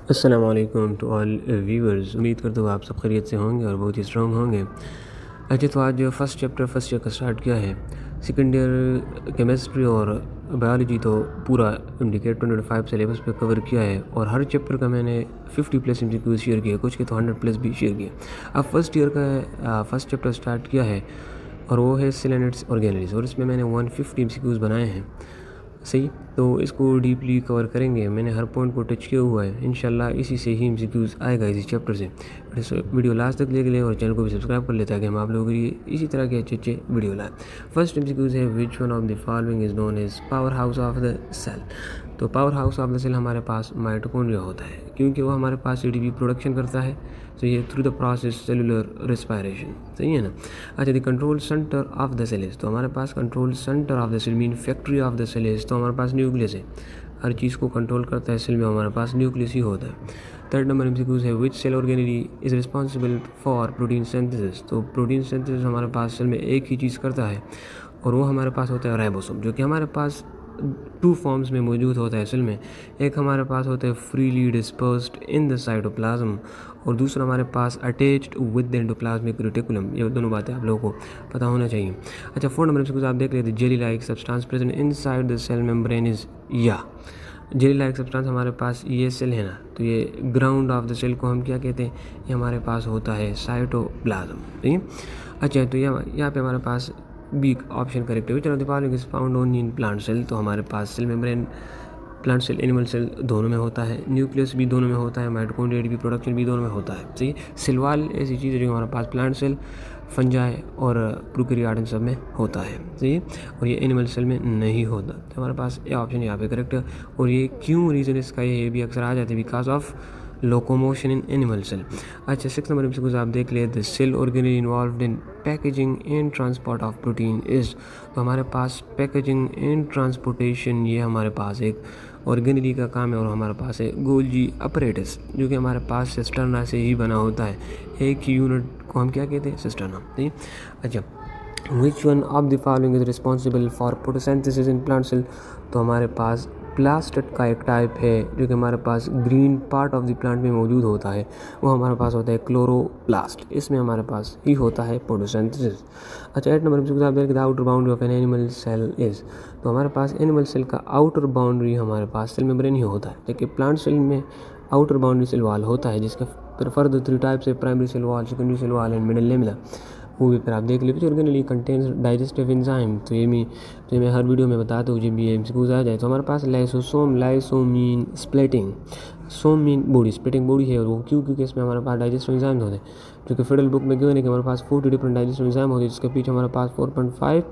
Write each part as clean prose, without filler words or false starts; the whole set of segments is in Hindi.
अस्सलाम वालेकुम टू ऑल व्यूअर्स। उम्मीद करता हूँ आप सब खैरियत से होंगे और बहुत ही स्ट्रॉन्ग होंगे। अच्छा, तो आज फर्स्ट ईयर का स्टार्ट किया है। सेकेंड ईयर केमिस्ट्री और बायोलॉजी तो पूरा इंडिकेट 2025 सिलेबस पे कवर किया है और हर चैप्टर का मैंने 50+ MCQ शेयर किया, कुछ के तो 100+ भी शेयर किया। अब फर्स्ट ईयर का फर्स्ट चैप्टर स्टार्ट किया है और वो है सेल एंड इट्स ऑर्गेनेलिज, और इसमें मैंने 150 MCQs बनाए हैं। सही, तो इसको डीपली कवर करेंगे। मैंने हर पॉइंट को टच किया हुआ है। इंशाल्लाह इसी से ही MCQs आएगा, इसी चैप्टर से। इस वीडियो लास्ट तक देख लें और चैनल को भी सब्सक्राइब कर लेते हैं कि हम आप लोगों के लिए इसी तरह के अच्छे वीडियो लाएँ। फर्स्ट MCQs है, which one of the following is known as power house of the cell. तो power house of the cell हमारे पास माइटोकॉन्ड्रिया होता है, क्योंकि वो हमारे पास ATP प्रोडक्शन करता है। तो ये through the process cellular respiration, सही है ना। अच्छा, the control centre of the cell is, तो हमारे पास control centre of the cell mean factory of the cell is, तो हमारे पास न्यूक्लियस है। हर चीज़ को कंट्रोल करता है सेल में, हमारे पास न्यूक्लियस ही होता है। थर्ड नंबर MCQs है, which cell organelle is responsible for protein synthesis. तो प्रोटीन सिंथेसिस हमारे पास सेल में एक ही चीज़ करता है और वो हमारे पास होता है राइबोसोम, जो कि हमारे पास 2 फॉर्म्स में मौजूद होता है सेल में। एक हमारे पास होता है freely dispersed in the cytoplasm और दूसरा हमारे पास attached with the endoplasmic reticulum. ये दोनों बातें आप लोगों को पता होना चाहिए। अच्छा, 4 नंबर MCQs आप देख लेते हैं, jelly like substance present inside the cell membrane is या। जेली लाइक सब्सटेंस हमारे पास ये सेल है ना, तो ये ग्राउंड ऑफ द सेल को हम क्या कहते हैं, ये हमारे पास होता है साइटोप्लाज्म, ठीक है। अच्छा, तो यहाँ पे हमारे पास बी ऑप्शन करेक्ट है। Which of the following is found only in plant cell. तो हमारे पास cell membrane plant cell animal cell दोनों में होता है, न्यूक्लियस भी दोनों में होता है, माइटोकॉन्ड्रिया ATP प्रोडक्शन भी दोनों में होता है, सही। सेल वॉल ऐसी चीज़ है जो हमारे पास प्लांट सेल, फंजाई और प्रोकैरियोट सब में होता है, सही है, और ये एनिमल सेल में नहीं होता। तो हमारे पास ये ऑप्शन यहाँ पे करेक्ट है। और ये क्यों रीज़न इसका ये भी अक्सर आ जाते हैं, because of locomotion in animal cell. अच्छा, 6 नंबर MCQs आप देख लिए, the cell organelle involved in packaging and transport of protein is. तो हमारे पास पैकेजिंग एंड ट्रांसपोर्टेशन ये हमारे पास एक ऑर्गेनेली का काम है और हमारे पास है गोल्जी अपरेटस, जो कि हमारे पास सिस्टर्ना से ही बना होता है। एक ही यूनिट को हम क्या कहते हैं, सिस्टर्ना, ठीक। अच्छा, which one of the following is responsible for photosynthesis in plant cell. तो हमारे पास प्लास्टेड का एक टाइप है जो कि हमारे पास green part of the plant में मौजूद होता है, वो हमारे पास होता है क्लोरोप्लास्ट। इसमें हमारे पास ही होता है फोटोसिंथेसिस। अच्छा, 8 नंबर MCQ आप देखिए, the outer boundary of an animal cell is. तो हमारे पास एनिमल सेल का आउटर बाउंड्री हमारे पास सेल मेम्ब्रेन ही होता है, जबकि प्लांट सेल में आउटर बाउंड्री सेल वॉल होता है, जिसका फर्दर 3 टाइप्स है, primary cell wall, secondary cell wall and middle lamella. वो भी फिर आप देख लीजिए। ऑर्गेनेली कंटेन्स डाइजेस्टिव एंजाइम, तो ये मैं हर वीडियो में बताता हूँ जब भी MCQs आ जाए। तो हमारे पास लाइसोसोम, लाइसोमीन स्प्लिटिंग, सोम मीन बॉडी, स्प्लिटिंग बॉडी है। और वो क्योंकि इसमें हमारे पास डाइजेस्टिव एंजाइम होते हैं, जो कि फेडरल बुक में क्यों है कि हमारे पास 40 डिफरेंट डाइजेस्टिव एंजाइम होते हैं, जिसके पीछे हमारे पास 4.5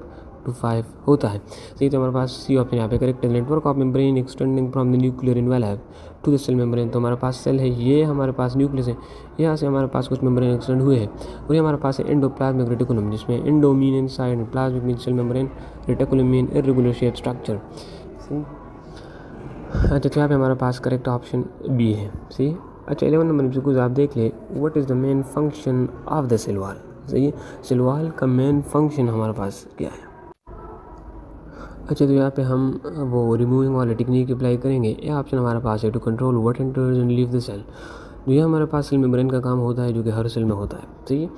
to 5 होता है, सही। तो हमारे पास सी ऑप्शन यहाँ पे करेक्ट है। Network of membrane extending from the nuclear envelope to the cell membrane. तो हमारे पास सेल है, ये हमारे पास न्यूक्लियस है, यहाँ से हमारे पास कुछ मेम्ब्रेन एक्सटेंड हुए हैं। और ये हमारे पास है एंडोप्लाज्मिक रेटिकुलम, जिसमें endo mean inside, plasmic mean cell membrane, reticulum mean irregular shape structure, सही। अच्छा, तो यहाँ पे हमारे पास करेक्ट ऑप्शन बी है, सही। अच्छा, 11 नंबर MCQ आप देख ले, what is the main function of the cell wall, सही है। सेल वॉल का मेन फंक्शन हमारे पास क्या है। अच्छा, तो यहाँ पे हम वो रिमूविंग वाले टेक्निक अप्लाई करेंगे। ये ऑप्शन हमारे पास है, to control what enters and leave the cell. तो ये हमारे पास सेल मेम्ब्रेन का काम होता है, जो कि हर सेल में होता है, सही है।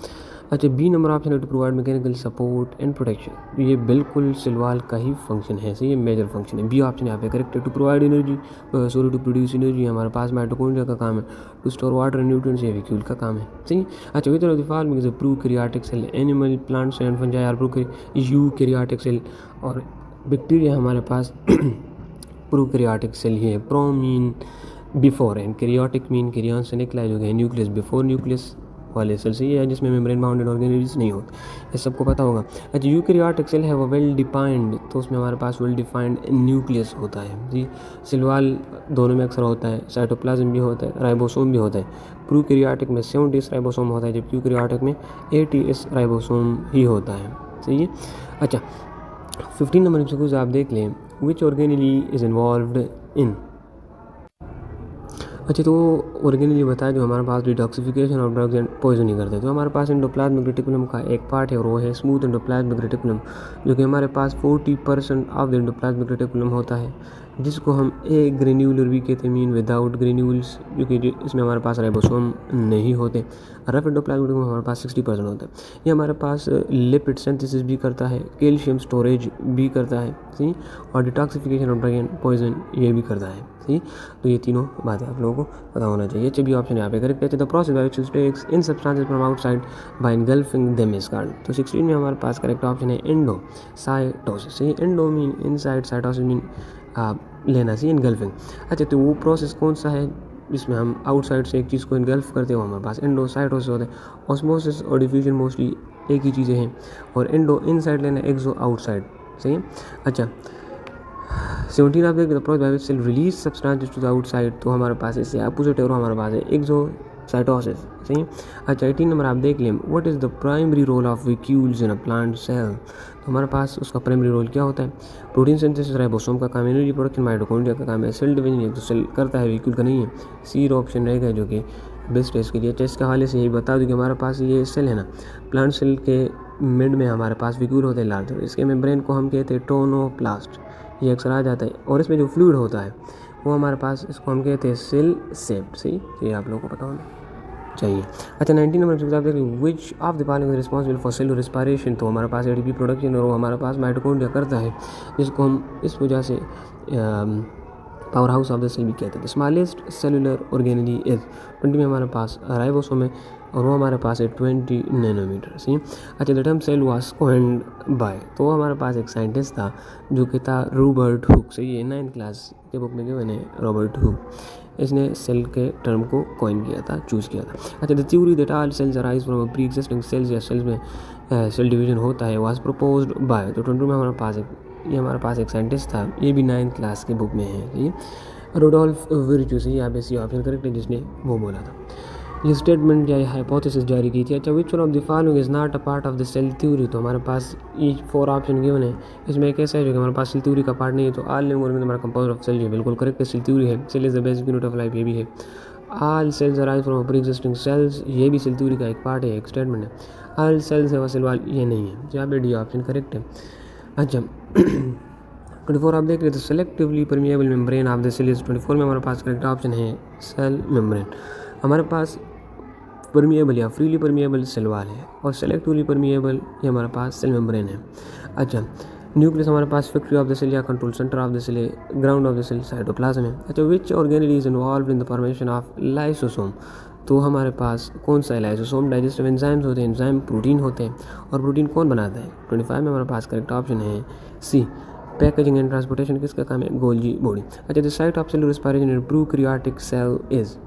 अच्छा, बी नंबर ऑप्शन है, to provide mechanical support and protection. तो ये बिल्कुल सेल वॉल का ही फंक्शन है, सही है, मेजर फंक्शन है। बी ऑप्शन यहाँ पे करेक्ट है। To provide energy, to produce energy हमारे पास माइटोकॉन्ड्रिया का काम है। To store water and nutrients ये फ्यूल का काम है, सही। अच्छा, which of the following is a prokaryotic cell, animal, plants and fungi are eukaryotic cell. और बैक्टीरिया हमारे पास प्रोकैरियोटिक सेल ही है। Pro mean before and karyotic mean karyon से निकला है, जो है न्यूक्लियस बिफोर न्यूक्लियस वाले सेल से ही है, जिसमें मेम्ब्रेन बाउंडेड ऑर्गेनेल्स नहीं होते, ये सबको पता होगा। अच्छा, यूकैरियोटिक सेल है वो वेल डिफाइंड, तो उसमें हमारे पास वेल डिफाइंड न्यूक्लियस होता है, जी। सेल वॉल दोनों में अक्सर होता है, साइटोप्लाज्म भी होता है, राइबोसोम भी होता है। प्रोकैरियोटिक में 70 राइबोसोम होता है, जबकि यूकैरियोटिक में 80 राइबोसोम ही होता है, सही है। अच्छा, 15 नंबर MCQ आप देख लें, which organelle is involved in. अच्छा, तो ऑर्गेनेली बताया जो हमारे पास detoxification of drugs and poisoning करते हैं। तो हमारे पास एंडोप्लाज्मिक रेटिकुलम का एक पार्ट है और वो है स्मूथ एंडोप्लाज्मिक रेटिकुलम, जो कि हमारे पास 40% ऑफ द एंडोप्लाज्मिक रेटिकुलम होता है, जिसको हम ए ग्रेन्यूलर भी कहते हैं, मीन विदाउट ग्रेन्यूल्स, क्योंकि इसमें हमारे पास राइबोसोम नहीं होते। रफ एंडोप्लाज्मिक में हमारे पास 60% होता है। ये हमारे पास लिपिड सिंथेसिस भी करता है, कैल्शियम स्टोरेज भी करता है, सही, और detoxification of drug and poison ये भी करता है, सही। तो ये तीनों बातें आप लोगों को पता होना चाहिए। चलिए ऑप्शन यहाँ पे करेक्ट है। The process by which takes in substances from outside by engulfing them is called. तो 16 में हमारे पास करेक्ट ऑप्शन है एंडोसाइटोसिस, सही। Endo mean inside, cytosis mean आप लेना चाहिए इनगल्फिंग। अच्छा, तो वो प्रोसेस कौन सा है जिसमें हम आउटसाइड से एक चीज़ को इनगल्फ करते हो, हमारे पास एंडोसाइटोसिस होता है। ऑस्मोसिस और डिफ्यूजन मोस्टली एक ही चीज़ें हैं, और एंडो इनसाइड लेना, एक्सो आउटसाइड, सही है। अच्छा, 17 आप देखिए, the process by which cell release substances to the outside, तो हमारे पास इससे अपोजिट है और हमारे पास है एक्सोसाइटोसिस, सही है। अच्छा, 18 नंबर आप देख लें, what is the primary role of vacuoles in a plant cell. तो हमारे पास उसका प्राइमरी रोल क्या होता है? प्रोटीन सिंथेसिस, राइबोसोम का काम, एनर्जी प्रोडक्शन, माइटोकॉन्ड्रिया का काम है, सेल डिवीजन एक तो सेल करता है, वैक्यूल का नहीं है। सी ऑप्शन रहेगा जो कि बेस्ट है इसके लिए। टेस्ट के हवाले से यही बता दूँ कि हमारे पास ये सेल है ना, प्लांट सेल के मिड में हमारे पास वैक्यूल होते हैं लार्जर, इसके मेम्ब्रेन को हम कहते हैं टोनोप्लास्ट, ये अक्सर आ जाता है, और इसमें जो फ्लूइड होता है वो हमारे पास, इसको हम कहते हैं सेल सेप्ट, सही, ये आप लोगों को पता होना चाहिए। अच्छा, 19 नंबर आप देखिए, विच of the following responsible for cellular respiration. तो हमारे पास एटीपी प्रोडक्शन और वो हमारे पास माइटोकॉन्ड्रिया करता है, जिसको हम इस वजह से power house of the cell भी कहते हैं। स्मॉलेस्ट सेलुलर ऑर्गेनेली इज 20 में हमारे पास राइबोसोम है, और वो हमारे पास है 20 नैनोमीटर, सही। अच्छा, the term cell was coined by, तो हमारे पास एक साइंटिस्ट था जो कि था रॉबर्ट हुक, सही है। 9th क्लास के बुक में गिवन है रॉबर्ट हुक, इसने सेल के टर्म को कॉइन किया था, चूज़ किया था। अच्छा, the theory that all cells arise from pre existing cells, या सेल्स में सेल डिवीजन होता है, वाज प्रपोज्ड बाय, तो 22 में हमारे पास एक साइंटिस्ट था, ये भी 9th क्लास के बुक में है, ये रोडोल्फ विर्च्यू, यहाँ पे सी ऑप्शन करेक्ट है, जिसने वो बोला था, ये स्टेटमेंट या हाइपोथेसिस जारी की थी। अच्छा, which one of the following is not a part of the cell theory. तो हमारे पास ये 4 ऑप्शन गिवन है, इसमें एक ऐसा है जो कि हमारे पास सेल थ्योरी का पार्ट नहीं है। तो ऑल लिविंग ऑर्गेनिज्म हमारा कंपाउंड ऑफ सेल, ये बिल्कुल करेक्ट है, सेल थ्योरी है। Cell is the basic unit of life, ये भी है। All cells arise from pre existing cells, ये भी सेल थ्योरी का एक पार्ट है, एक स्टेटमेंट है। ऑल सेल्स है सेल वाल, ये नहीं है, यहाँ पे डी ऑप्शन करेक्ट है। अच्छा, 24 आप देख रहे थे, selectively permeable membrane of the cell is 24 में हमारे पास करेक्ट ऑप्शन है सेल मेम्ब्रेन। हमारे पास परमिएबल या फ्रीली परमिएबल सेल वाल है, और सेलेक्टिवली परमिएबल ये हमारे पास सेल मेम्ब्रेन है। अच्छा, न्यूक्लियस हमारे पास फैक्ट्री ऑफ द सेल या control centre of the cell है, ground of the cell cytoplasm है। अच्छा, which organelle is involve in the formation of lysosome. तो हमारे पास कौन सा है लाइसोसोम? डाइजेस्टिव एंजाइम्स होते हैं, एंजाइम प्रोटीन होते हैं, और प्रोटीन कौन बनाता है? 25 में हमारे पास करेक्ट ऑप्शन है सी, पैकेजिंग एंड ट्रांसपोर्टेशन किसका काम है? Golgi body. अच्छा, the site of cellular respiration in prokaryotic cell is.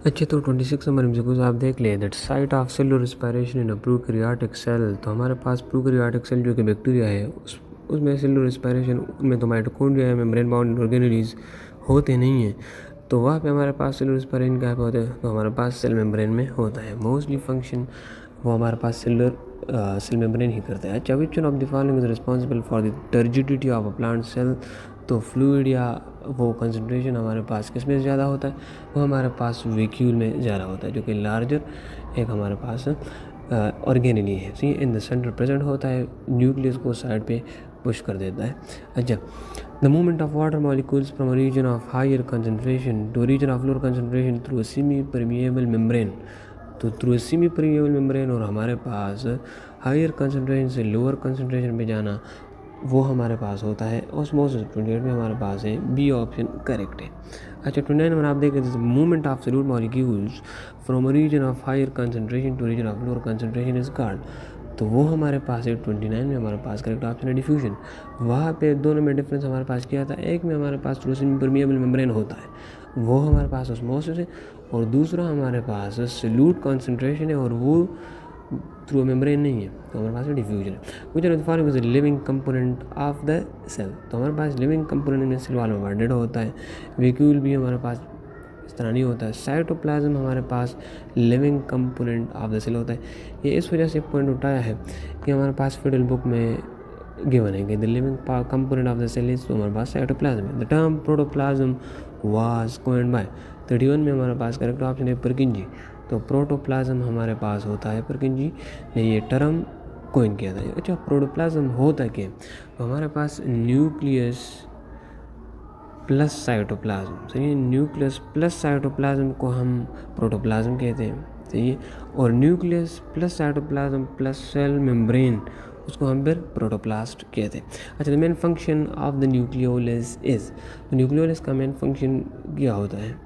अच्छा, तो 26 नंबर में आप देख लें, that site of cellular respiration in a prokaryotic cell. तो हमारे पास प्रोकैरियोटिक सेल जो कि बैक्टीरिया है, उसमें सेलुलर रेस्पिरेशन, उनमें तो माइटोकॉन्ड्रिया है, मेम्ब्रेन बाउंड ऑर्गेनेलीज होते नहीं हैं, तो वहाँ पे हमारे पास सेलुलर रेस्पिरेशन कहाँ पे होता है? तो हमारे पास सेल मेम्ब्रेन में होता है। मोस्टली फंक्शन वो हमारे पास सेल मेम्ब्रेन ही करता है। अच्छा, which one of the following is responsible for the turgidity of a plant cell. तो फ्लूइड या वो कंसंट्रेशन हमारे पास किस में ज़्यादा होता है? वो हमारे पास वैक्यूल में ज़्यादा होता है, जो कि लार्जर एक हमारे पास ऑर्गेनेली है, सी, इन द सेंटर प्रेजेंट होता है, न्यूक्लियस को साइड पे पुश कर देता है। अच्छा, the movement of water molecules from a region of higher concentration to region of lower concentration through semi permeable membrane. तो थ्रू सेमी परमिएबल मेम्ब्रेन, और हमारे पास हायर कंसंट्रेशन से लोअर कंसंट्रेशन पे जाना, वो हमारे पास होता है ऑस्मोसिस। 28 में हमारे पास है बी ऑप्शन करेक्ट है। अच्छा, 29 नंबर आप देख रहे थे, movement of cellular molecules from region of higher concentration to region of lower concentration is called. तो वो हमारे पास है 29 में हमारे पास करेक्ट ऑप्शन है डिफ्यूजन। वहाँ पे दोनों में डिफरेंस हमारे पास क्या था? एक में हमारे pass through semi permeable membrane होता है, वो हमारे पास ऑस्मोसिस है, और दूसरा हमारे पास सैल्यूट कंसंट्रेशन है, और वो थ्रू मेम्ब्रेन नहीं है, तो हमारे पास डिफ्यूजन है। Which of the following is living component of the cell. तो हमारे पास लिविंग कंपोनेंट में सेल वाल में डेड होता है, वैक्यूल भी हमारे पास इस तरह नहीं होता है। साइटोप्लाज्म हमारे पास living component of the cell होता है। ये इस वजह से पॉइंट उठाया है कि हमारे पास फिडल बुक में गिवन है कि the living component of the cell is, तो हमारे पास साइटोप्लाज्म है। The term protoplasm was coined by 31 में हमारे पास करेक्ट ऑप्शन है परकिंजी। तो प्रोटोप्लाज्म हमारे पास होता है परकिंजी ने ये टर्म कोइन किया था। अच्छा, प्रोटोप्लाज्म होता क्या? तो हमारे पास न्यूक्लियस प्लस साइटोप्लाज्म, सही है। न्यूक्लियस प्लस साइटोप्लाज्म को हम प्रोटोप्लाज्म कहते हैं, सही है। और nucleus plus cytoplasm plus cell membrane, उसको हम फिर प्रोटोप्लास्ट कहते हैं। अच्छा, the main function of the nucleolus is, तो न्यूक्लियोलस का मेन फंक्शन क्या होता है?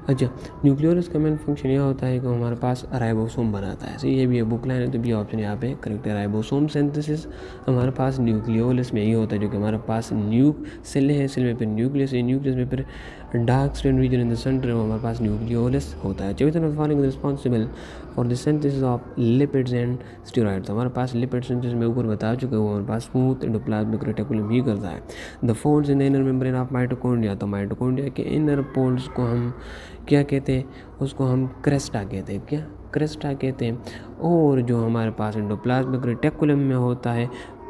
अच्छा, न्यूक्लियोलस का मेन फंक्शन यह होता है कि हमारे पास राइबोसोम बनाता है। सही, ये भी है बुक लाइन है, तो भी ऑप्शन यहाँ पे करेक्ट है। राइबोसोम सिंथेसिस हमारे पास न्यूक्लियोलस में ही होता है, जो कि हमारे पास सेल है, सेल में फिर न्यूक्लियस है, न्यूक्लियस में फिर dark stain region in the centre, हमारे पास न्यूक्लियोलस होता है। चौथा following responsible for the synthesis of lipids and steroid, तो हमारे पास लिपिड सिंथेसिस में ऊपर बता चुके हैं, वो हमारे पास स्मूथ एंडोप्लाज्मिक रेटिकुलम ही करता है। The folds in the inner membrane of mitochondria, तो माइटोकॉन्ड्रिया के इनर पोल्स को हम क्या कहते हैं? उसको हम क्रेस्टा कहते हैं। क्या? क्रेस्टा कहते हैं। और जो हमारे पास एंडोप्लाज्मिक रेटिकुलम में होता है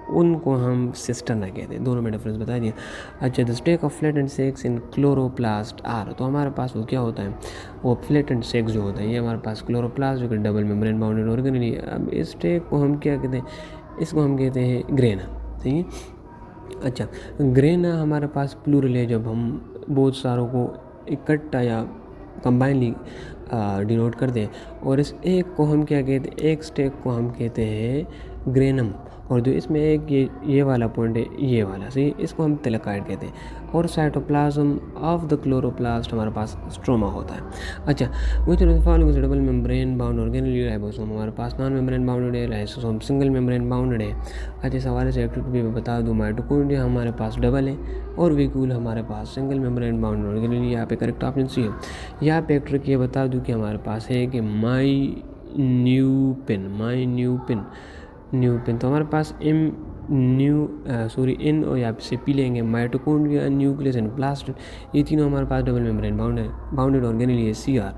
उनको हम सिस्टर्ना कहते हैं। दोनों में डिफरेंस बता दिया। अच्छा, the stack of flattened sacs in chloroplast are, तो हमारे पास वो क्या होता है? वो फ्लैटेंड सेक्स जो होता है, ये हमारे पास क्लोरोप्लास्ट जो कि डबल मेम्ब्रेन बाउंडेड ऑर्गेनेल। अब इस स्टेक को हम क्या कहते हैं? इसको हम कहते हैं ग्रेना, सही है। अच्छा, ग्रेना हमारे पास प्लूरल है, जब हम बहुत सारों को इकट्ठा या कंबाइनली डिनोट करते हैं। और इस एक को हम क्या कहते हैं? एक स्टेक को हम कहते हैं ग्रेनम, और जो इसमें एक ये वाला पॉइंट है, ये वाला, सही, इसको हम तेलाकाइड कहते हैं। और साइटोप्लाज्म ऑफ द क्लोरोप्लास्ट हमारे पास स्ट्रोमा होता है। अच्छा, which of the following is double membrane bound organelle? Ribosome हमारे पास नॉन मेम्ब्रेन बाउंडेड है, लाइसोसोम सिंगल मेम्ब्रेन बाउंडेड है। अच्छा, इस हवाले से एक्टिविटी भी बता दूँ, माइटोकॉन्ड्रिया हमारे पास डबल है और वेक्यूल हमारे पास सिंगल मेम्ब्रेन बाउंडेड ऑर्गेनेल। यहाँ पे करेक्ट ऑप्शन सी है। यहाँ पे एक ट्रिक ये बता दूँ कि हमारे पास है कि न्यूपिन, तो हमारे पास इन और यहाँ से पी लेंगे। माइटोकॉन्ड्रिया, न्यूक्लियस एंड प्लास्ट, ये तीनों हमारे पास डबल मेम्ब्रेन बाउंडेड ऑर्गेनेल है। CR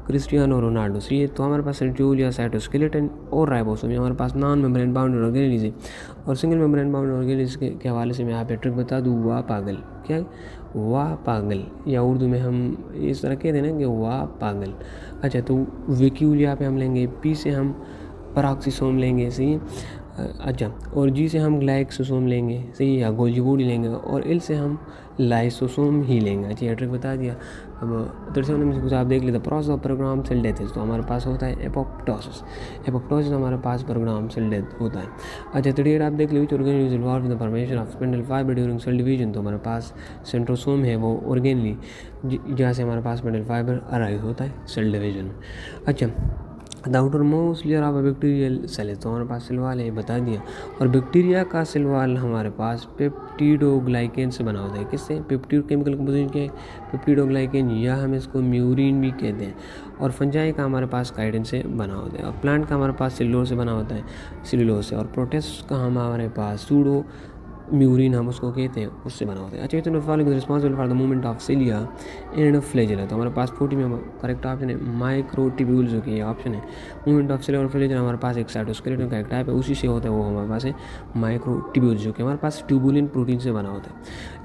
क्रिस्टियानो रोनाल्डो, सही है। तो हमारे पास सेंट्रियोलिया, साइटोस्केलेटन और राइबोसोम, ये हमारे पास नॉन मेम्ब्रेन बाउंडेड ऑर्गेनेल है। और सिंगल मेम्ब्रेन बाउंडेड ऑर्गेनेल के हवाले से मैं यहाँ पे ट्रिक बता दूँ, वाह पागल, क्या वाह पागल, या उर्दू में हम इस तरह कहते हैं ना कि वाह पागल। अच्छा, तो वेक्यूल यहाँ पे हम लेंगे, P से हम पैराक्सीसोम लेंगे, सही। अच्छा, और G से हम ग्लाइक्सोसोम लेंगे, सही, या गोल्जी बॉडी लेंगे, और L से हम लाइसोसोम ही लेंगे। अच्छा, ये ट्रिक बता दिया। अब 37 में से कुछ आप देख लेते, process of programme cell death, तो हमारे पास होता है एपोप्टोसिस हमारे पास प्रोग्राम सेल डेथ होता है। अच्छा, 38 आप देख लीजिए, organelle is involve in the formation of spindle fibre during cell division, तो हमारे पास सेंट्रोसोम है, वो ऑर्गेनली जहाँ से हमारे पास स्पिंडल फाइबर अराइज होता है सेल डिवीजन। अच्छा, the outer most layer of bacterial cell है, तो हमारे पास सेल वाल है, बता दिया। और बैक्टीरिया का सेल वाल हमारे पास पेप्टिडोग्लाइकेन से बना होता है। किससे? पेप्टिड केमिकल कंपोजिशन के पेप्टिडोग्लाइकेन, या हम इसको म्यूरिन भी कहते हैं। और फंजाई का हमारे पास काइटिन से बना होता है। और प्लांट का हमारे पास सेलुलोज से बना होता है, सेलुलोज से। और प्रोटिस्ट का हमारे पास सूडो म्यूरिन हम उसको कहते हैं, उससे बना होता है। अच्छा, तो following is responsible for the movement of cilia and flagella, तो हमारे पास 40 में करेक्ट ऑप्शन है माइक्रोट्यूब्यूल्स, जो कि ये ऑप्शन है। मूवमेंट ऑफ सिलिया और फ्लैजेला हमारे पास एक साइटोस्केलेटन का एक टाइप है, उसी से होता है, वो हमारे पास है माइक्रोट्यूब्यूल्स, जो कि हमारे पास ट्यूबुलिन प्रोटीन से बना होता है।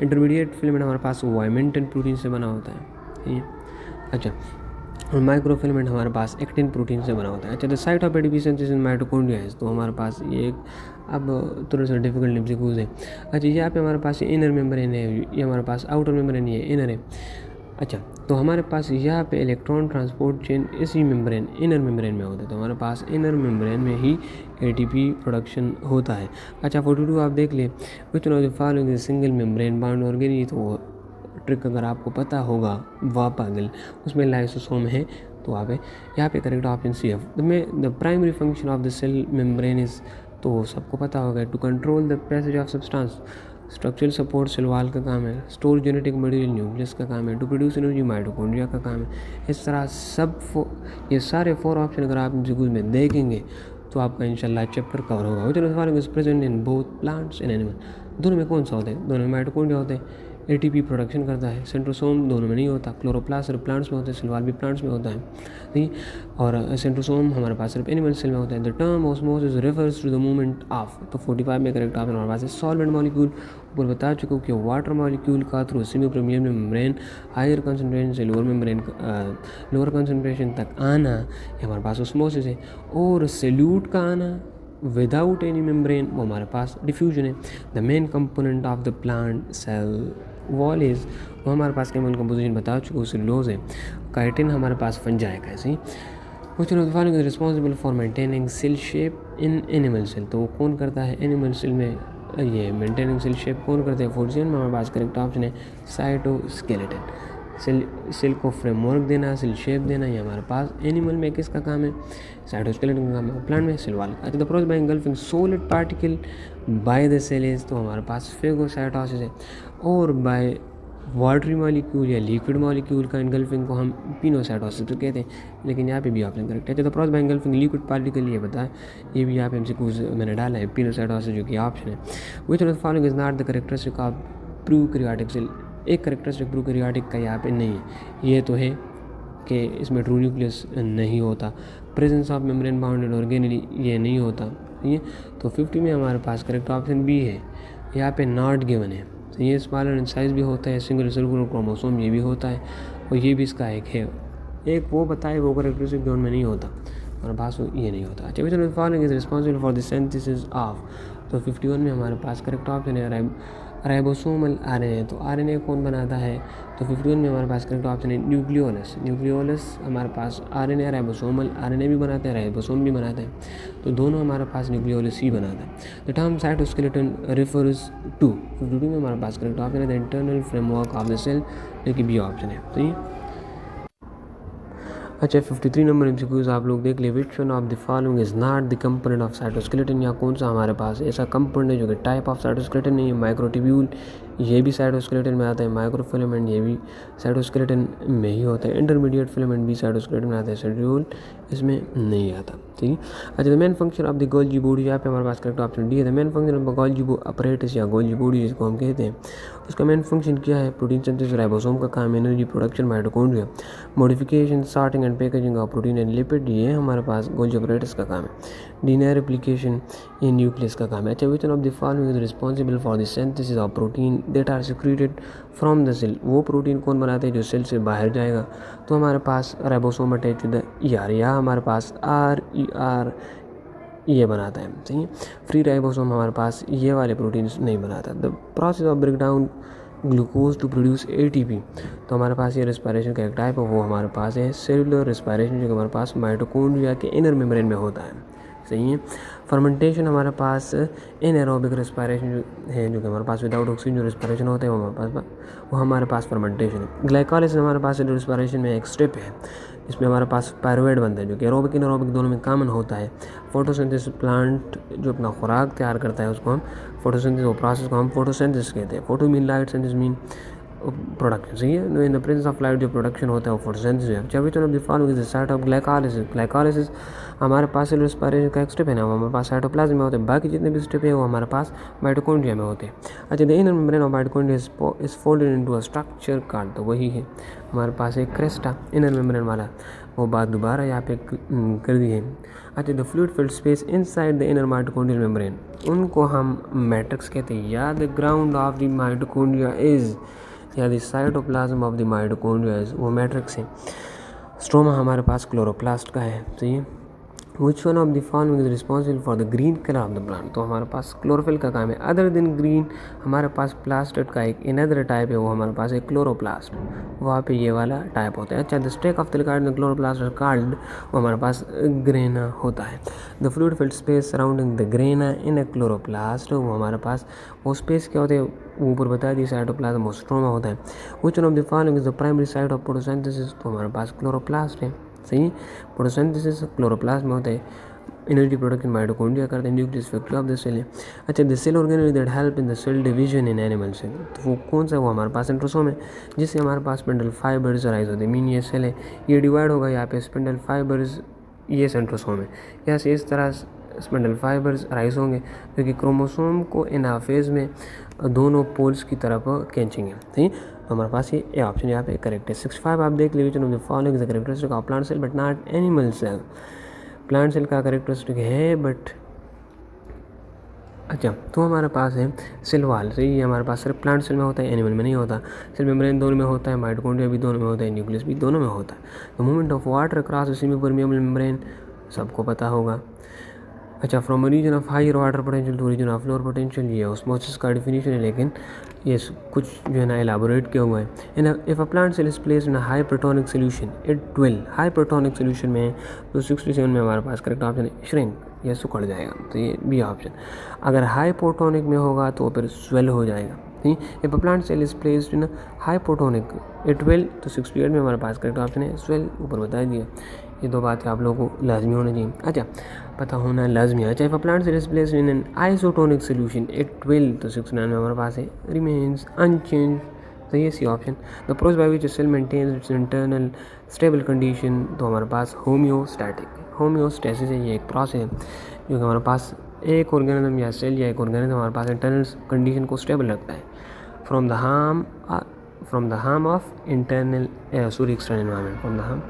इंटरमीडिएट फिलामेंट हमारे पास वाइमेंटन प्रोटीन से बना होता है, ठीक है। अच्छा, और माइक्रोफिलामेंट हमारे पास एक्टिन प्रोटीन से बना होता है। अच्छा, the site of ATP synthesis in mitochondria है, तो हमारे पास ये एक अब थोड़ा सा डिफिकल्ट एमसीक्यूज है। अच्छा, यहाँ पे हमारे पास इनर मेम्ब्रेन है, ये हमारे पास आउटर मेम्ब्रेन है, इनर है। अच्छा, तो हमारे पास यहाँ पे इलेक्ट्रॉन ट्रांसपोर्ट चेन इसी मेम्ब्रेन इनर मेम्ब्रेन में होता है, तो हमारे पास इनर मेम्ब्रेन में ही एटीपी प्रोडक्शन होता है। अच्छा, 42 आप देख लें, विच one of the following is single membrane bound organelle, तो ट्रिक अगर आपको पता होगा, वाह पागल, उसमें लाइसोसोम है, तो आप यहाँ पे correct option CF। The primary function of the cell membrane is, तो सबको पता होगा, to control the passage of substance, structural support cell wall का काम है, स्टोर जेनेटिक मटेरियल न्यूक्लियस का काम है, टू प्रोड्यूस एनर्जी माइटोकॉन्ड्रिया का काम है। इस तरह ये सारे 4 ऑप्शन अगर आप एमसीक्यूज में देखेंगे तो आपका इंशाल्लाह चैप्टर कवर होगा। विच of the following is present in both plants and animal, दोनों में कौन सा होता है? दोनों में माइटोकॉन्ड्रिया होते हैं, ATP प्रोडक्शन करता है। सेंट्रोसोम दोनों में नहीं होता, क्लोरोप्लास्ट सिर्फ प्लांट्स में होता है, सेल वॉल भी प्लांट्स में होता है, ठीक। और सेंट्रोसोम हमारे पास सिर्फ एनिमल सेल में होता है। The term osmosis refers to the movement of, तो 45 में करेक्ट ऑप्शन हमारे पास है सॉल्वेंट मॉलिक्यूल। ऊपर बता चुका हूँ कि वाटर मॉलिक्यूल का through semi permeable membrane higher concentration से लोअर कंसनट्रेशन तक आना, ये हमारे पास ऑस्मोसिस है। और सेल्यूट का आना विदाउट एनी मेम्ब्रेन, वो हमारे पास डिफ्यूजन है। The main component of the plant cell wall is, वो हमारे पास केमिकल कंपोजिशन बता चुके, सेलुलोज है। काइटिन हमारे पास फंजाई का है। Which one of the following is responsible for maintaining cell shape in animal cell, तो वो कौन करता है एनिमल सेल में ये मेंटेनिंग सेल शेप कौन करते हैं? फोर्जियन में हमारे पास करेक्ट ऑप्शन है साइटोस्केलेटन। सेल को फ्रेमवर्क देना, सेल शेप देना, ये हमारे पास एनिमल में किसका काम है? साइटोस्केलेटन का काम है। प्लांट में सेल वॉल। अच्छा, the process by engulfing solid particle by the cell is, तो हमारे पास फेगोसाइटोसिस है। और बाय वाटरी मॉलिक्यूल या लिक्विड मॉलिक्यूल का एंगल्फिंग को हम पिनोसाइटोसिस कहते हैं, लेकिन यहाँ पे भी ऑप्शन करेक्ट है। तो process by engulfing liquid particle, ये बताया, ये भी यहाँ पे MCQs मैंने डाला है, पिनोसाइटोसिस जो कि ऑप्शन है। Which one of the following is not the characteristic of prokaryotic cell, एक कैरेक्टरिस्टिक प्रूकैरियोटिक का यहाँ पे नहीं है। ये तो है कि इसमें ट्रू न्यूक्लियस नहीं होता, presence of membrane bounded organelle ये नहीं होता, ठीक है। तो 50 में हमारे पास करेक्ट ऑप्शन बी है, यहाँ पे नॉट गिवन है। तो ये स्मॉलर इन साइज भी होता है, सिंगल सर्कुलर क्रोमोसोम ये भी होता है, और ये भी इसका एक है। एक वो बताए वो कैरेक्टरिस्टिक जो उनमें नहीं होता, और भाषो ये नहीं होता। अच्छा, which following is responsible for the synthesis of, तो 51 में हमारे पास करेक्ट ऑप्शन है राइबोसोमल RNA। तो RNA कौन बनाता है? तो 51 में हमारे पास करेक्ट ऑप्शन है न्यूक्लियोलस हमारे पास RNA राइबोसोमल RNA भी बनाते हैं, राइबोसोम भी बनाते हैं, तो दोनों हमारे पास न्यूक्लियोलस ही बनाता है। The term cytoskeleton refers to, 52 में हमारे पास करेक्ट ऑप्शन है the internal framework of the cell, जो कि बी ऑप्शन है। तो ये अच्छा, 53 नंबर MCQs आप लोग देख ले। विच one of the following is not the component of cytoskeleton, या कौन सा हमारे पास ऐसा कंपोनेंट है जो कि टाइप ऑफ साइटोस्केलेटन नहीं है? माइक्रोट्यूब्यूल ये भी साइटोस्केलेटन में आता है, माइक्रोफिलामेंट ये भी साइटोस्केलेटन में ही होता है, इंटरमीडिएट फिलामेंट भी साइटोस्केलेटन में आता है, सेंट्रियोल इसमें नहीं आता, ठीक है। अच्छा, the main function of the Golgi body, यहाँ पे हमारे पास करेक्ट ऑप्शन डी है। The main function of Golgi apparatus या गोल्जी बॉडी जिसको हम कहते हैं, उसका मेन फंक्शन क्या है? प्रोटीन सिंथेसिस, राइबोसोम का काम, energy production, mitochondria, modification, sorting and packaging of protein and lipid, ये हमारे पास गोल्जी अपरेटस का काम है। डीएनए रेप्लिकेशन ये न्यूक्लियस का काम है। अच्छा, which one of the following is responsible for the synthesis of protein that are secreted from the cell, वो प्रोटीन कौन बनाते हैं जो सेल से बाहर जाएगा? तो हमारे पास ribosome attach to the ER, या हमारे पास RER ये बनाता है, सही है। फ्री राइबोसोम हमारे पास ये वाले प्रोटीन्स नहीं बनाता। The process of break down glucose to produce ATP, तो हमारे पास ये रेस्पिरेशन का एक टाइप है, वो हमारे पास है सेलुलर रेस्पिरेशन, जो कि हमारे पास माइटोकॉन्ड्रिया के इनर मेम्ब्रेन में होता है, सही है। फर्मेंटेशन हमारे पास एनारोबिक रेस्पिरेशन जो है, जो कि हमारे पास विदाउट ऑक्सीजन जो रेस्पिरेशन होता है वो हमारे पास फर्मेंटेशन है। ग्लाइकोलाइसिस हमारे पास रेस्पिरेशन में एक स्टेप है, इसमें हमारे पास पायरुवेट बनता है, जो कि एरोबिक एनारोबिक दोनों में कॉमन होता है। फोटोसिंथेसिस, प्लांट जो अपना खुराक तैयार करता है उसको हम फोटोसिंथेसिस, वो प्रोसेस को हम फोटोसिंथेसिस कहते हैं। Photo mean light, synthesis mean production, सही है। In the presence of light जो प्रोडक्शन होता है वो फोटोसिंथेसिस है। जब विच one of the following is the site of glycolysis हमारे पास रेस्पिरेशन का एक स्टेप है ना, वो हमारे पास साइटोप्लाज्म में होते हैं, बाकी जितने भी स्टेप है वो हमारे पास माइटोकॉन्ड्रिया में होते हैं। अच्छा, the inner membrane of mitochondria is folded into a structure card, तो वही है हमारे पास एक क्रेस्टा इनर मेम्ब्रेन वाला, वो बात दोबारा यहाँ पे कर दी है। अच्छा, the fluid filled space inside the inner mitochondrial membrane, उनको हम मैट्रिक्स कहते हैं, या the ground of the mitochondria is, या the cytoplasm of the mitochondria is, वो मैट्रिक्स है। स्ट्रोमा हमारे पास क्लोरोप्लास्ट का है, सही है। Which one of the following is responsible for the green colour of the plant, तो हमारे पास क्लोरोफिल का काम है। अदर देन ग्रीन हमारे पास प्लास्टेड का एक इनअदर टाइप है, वो हमारे पास एक क्लोरोप्लास्ट, वहाँ पे ये वाला टाइप होता है। अच्छा, the stack of the card chloroplast card, वो हमारे पास ग्रेना होता है। The fluid filled space surrounding the grana in a chloroplast, वो हमारे पास वो स्पेस क्या होते हैं, ऊपर बता दिए, साइटोप्लाज्म और स्ट्रोमा होता है। Which one of the following is the primary site of photosynthesis, तो हमारे पास क्लोरोप्लास्ट है, सही। फोटोसिंथेसिस क्लोरोप्लास्ट में होता है, एनर्जी प्रोडक्शन माइटोकॉन्ड्रिया करते हैं, nucleus factory of the cell है। अच्छा, the cell organelle that help in the cell division in animal cell, तो वो कौन सा है? वो हमारे पास सेंट्रोसोम है, जिससे हमारे पास स्पिंडल फाइबर्स राइज होते हैं। मीन ये सेल है, ये डिवाइड होगा, यहाँ पे स्पिंडल फाइबर्स, ये सेंट्रोसोम है। यहाँ से इस तरह स्पिंडल फाइबर्स राइज होंगे क्योंकि क्रोमोसोम को एनाफेज में दोनों पोल्स की तरफ खींचेंगे। ठीक, तो हमारे पास ये ऑप्शन यहाँ पे करेक्ट है। 65 आप देख लीजिए, of the following is the characteristic of plant cell but not animal cell. Plant cell का कैरेक्टरिस्टिक है बट अच्छा, तो हमारे पास है सेल वॉल। सही है, हमारे पास सिर्फ प्लांट सेल में होता है, एनिमल में नहीं होता। सेल मेम्ब्रेन दोनों में होता है, माइटोकॉन्ड्रिया भी दोनों में होता है, न्यूक्लियस भी दोनों में होता है। The movement of water cross semi permeable membrane सबको पता होगा। अच्छा, from region of higher water potential to region of lower potential, ये ऑस्मोसिस का डिफिनीशन है, लेकिन ये कुछ जो है ना एलाबोरेट किया हुआ है। If a plant cell is placed in a hypertonic solution it will, hypertonic solution में तो 67 में हमारे पास करेक्ट ऑप्शन है श्रिंक, ये सुखड़ जाएगा, तो ये बी ऑप्शन। अगर हाई प्रोटोनिक में होगा तो फिर स्वेल हो जाएगा। ठीक, if a plant cell is placed in hypertonic it will, तो 68 में हमारे पास करेक्ट ऑप्शन है स्वेल, ऊपर बता दिया। ये दो बातें आप लोगों को लाजमी होना चाहिए, अच्छा पता होना लाजमी है। अच्छा, if a plant cell is placed in an isotonic solution it will, तो 69 में हमारे पास है रिमेन्स अनचेंज, तो ये C option. The process by which cell maintains its internal stable condition, तो हमारे पास होम्योस्टैटिक, होम्योस्टेसिस है, ये एक प्रोसेस है जो कि हमारे पास एक ऑर्गेनिज्म या सेल या एक ऑर्गेनिज्म हमारे पास इंटरनल कंडीशन को स्टेबल रखता है from the harm of internal external environment, from the harm.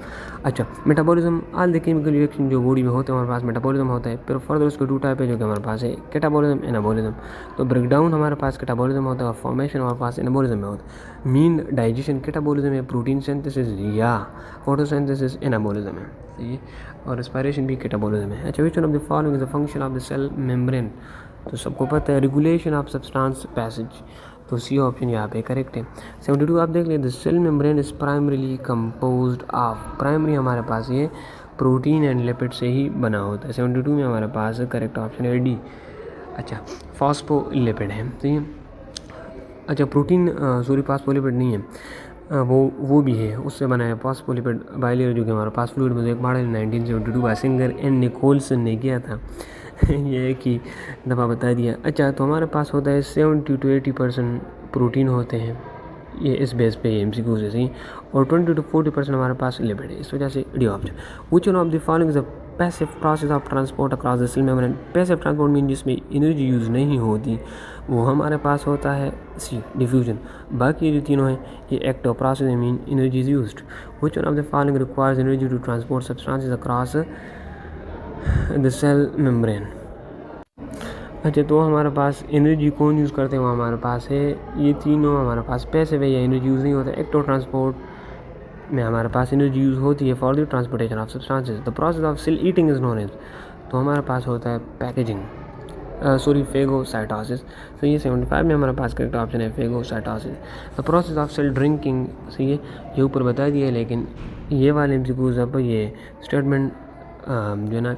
अच्छा, metabolism, all the chemical reaction जो बॉडी में होते हैं हमारे पास मेटाबॉलिज्म होता है। फिर फर्दर उसके 2 टाइप है जो कि हमारे पास है कैटाबॉलिज्म, एनाबॉलिज्म। तो ब्रेकडाउन हमारे पास कैटाबॉलिज्म होता है और फॉर्मेशन हमारे पास एनाबॉलिज्म में होता है। मीन डाइजेशन कैटाबॉलिज्म है, प्रोटीन सिंथेसिस या फोटोसिंथेसिस एनाबॉलिज्म है, सही, और रेस्पिरेशन भी कैटाबॉलिज्म है। अच्छा, which one of the following is the function of the cell membrane, तो सबको पता है रेगुलेशन ऑफ सब्सटेंस पैसेज, तो सी ऑप्शन यहाँ पे करेक्ट है। 72 आप देख लीजिए, the cell membrane is primarily composed of, primary हमारे पास ये प्रोटीन एंड लिपिड से ही बना होता है। 72 में हमारे पास करेक्ट ऑप्शन है डी। अच्छा, फॉस्फोलिपिड है, ठीक है। अच्छा, प्रोटीन फॉस्फोलिपिड नहीं है, वो भी है, उससे बना है फॉस्फोलिपिड बाइलेयर जो कि हमारे पास फ्लूइड में एक model 1972 by Singer and Nicolson ने किया था। ये एक ही दफ़ा बता दिया। अच्छा, तो हमारे पास होता है 70 to 80% प्रोटीन होते हैं, ये इस बेस पे MCQ से सही, और 20 to 40% हमारे पास लिपिड है, इस वजह से D option. Which one of the following is the passive process of transport across the cell membrane, passive transport mean जिसमें एनर्जी यूज़ नहीं होती, वो हमारे पास होता है सी डिफ्यूजन। बाकी जो तीनों हैं ये active process mean energy is used. Which one of the following requires energy to transport substances across the cell membrane. अच्छा, तो हमारे पास एनर्जी कौन यूज़ करते हैं, वो हमारे पास है ये तीनों हमारे पास पैसिव है या एनर्जी यूज़ नहीं होता। एक्टिव ट्रांसपोर्ट में हमारे पास एनर्जी यूज़ होती है for the transportation of substances. The process of cell eating is known as, तो हमारे पास होता है पैकेजिंग, फेगोसाइटोसिस। तो ये 75 में हमारे पास करेक्ट ऑप्शन है phagocytosis. The process of cell drinking, सही है, ये ऊपर बता दिया है, लेकिन ये वाले MCQs अब ये स्टेटमेंट जो है ना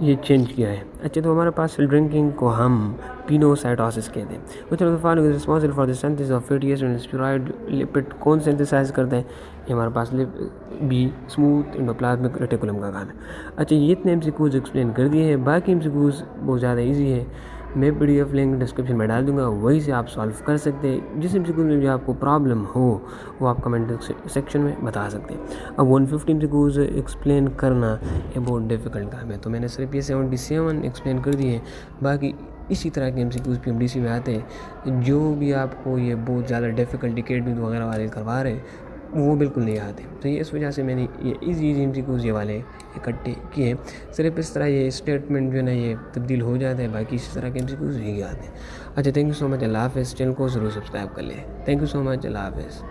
ये चेंज किया है। अच्छा, तो हमारे पास सेल ड्रिंकिंग को हम पिनोसाइटोसिस कहते हैं। Which of the following is responsible for the synthesis of fatty acid and steroid lipid, कौन सिंथेसाइज करते हैं, ये हमारे पास बी स्मूथ एंडोप्लाज्मिक रेटिकुलम का काम है। अच्छा, ये इतने MCQs एक्सप्लेन कर दिए हैं, बाकी MCQs बहुत ज़्यादा ईजी है, मैं PDF लिंक डिस्क्रिप्शन में डाल दूंगा, वहीं से आप सॉल्व कर सकते हैं। जिस MCQ में भी आपको प्रॉब्लम हो वो आप कमेंट सेक्शन में बता सकते हैं। अब 150 MCQs एक्सप्लेन करना ये बहुत डिफ़िकल्ट काम है, तो मैंने सिर्फ ये 77 एक्सप्लेन कर दिए, बाकी इसी तरह के MCQs PMDC में आते हैं। जो भी आपको ये बहुत ज़्यादा डिफ़िकल्ट डिकेड वगैरह वाले करवा रहे हैं वो बिल्कुल नहीं आते, तो ये इस वजह से मैंने ये इजी MCQs ये वाले इकट्ठे किए। सिर्फ इस तरह ये स्टेटमेंट जो है ना ये तब्दील हो जाता है, बाकी इस तरह के MCQs नहीं आते हैं। अच्छा, थैंक यू सो मच, अल्लाह हाफ़िज़। चैनल को ज़रूर सब्सक्राइब कर लें। थैंक यू सो मच, अल्लाह हाफ़िज़।